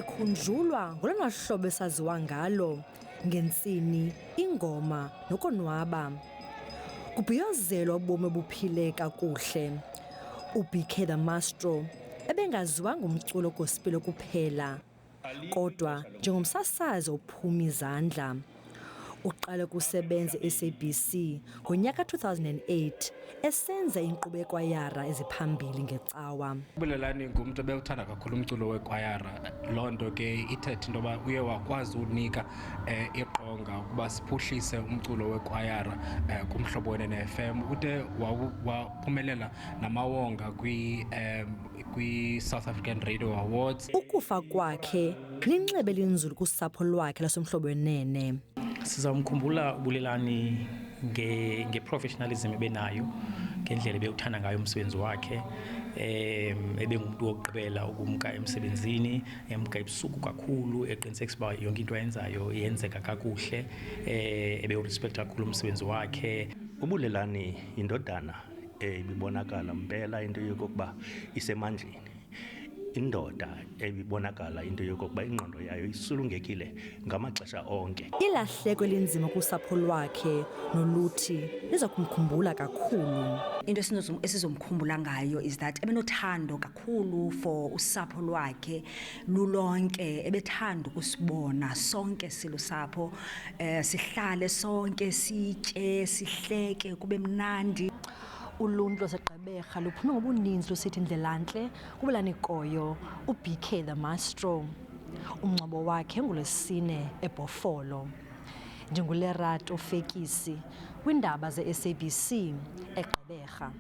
ekhunjulwa ngolona hlobo esaziwa ngalo, ngentsini, ingoma nokonwaba. Kubhiyozelwa ubomi obuphile kakuhle. UBK The Maestro ebengaziwa ngumculo gospel kuphela, kodwa njengomsasazi ophuma izandla. Uqale ukusebenza SABC ngonyaka 2008 esenza inkqubo yekwayara eziphambili ngecawa. uBulelani ngumntu obewuthanda kakhulu umculo wekwayara. Loo nto ke ithethe into yoba uye wakwazi unika iqonga ukuba siphuhlise umculo wekwayara kuMhlobo Wenene FM. Ude waphumelela namawonga kwi-South African Radio Awards. Ukufa kwakhe linxebe elinzulu kusapho lwakhe laseMhlobo Wenene. Sizamkhumbula uBulelani nge-professionalism ebenayo, ngendlela ebewuthanda ngayo umsebenzi wakhe. Ebengumuntu wokugqibela ukumka emsebenzini, emka ebusuku kakhulu, eqinisekisa uba yonke into ayenzayo yenzeka kakuhle. Ebewurespecta kakhulu umsebenzi wakhe. uBulelani yindodana ebibonakala mpela into yokokuba isemandleni. Indoda ebibonakala into yokokuba ingqondo yayo isulungekile ngamaxesha onke. Ilahleko elinzima kusapho lwakhe noluthi liza kumkhumbula kakhulu. Into esizomkhumbula ngayo is that ebenothando kakhulu for usapho lwakhe lulonke. Ebethanda ukusibona sonke silusapho, sihlale sonke, sitye, sihleke, kube mnandi. Uluntu lwaseGqeberha luphume ngobuninzi lusithi indlelantle kuBulelani Koyo, uBK The Maestro. Umngcwabo wakhe ngolwesine eBhofolo. NjenguLerato Fekisi, kwiindaba ze-SABC eGqeberha.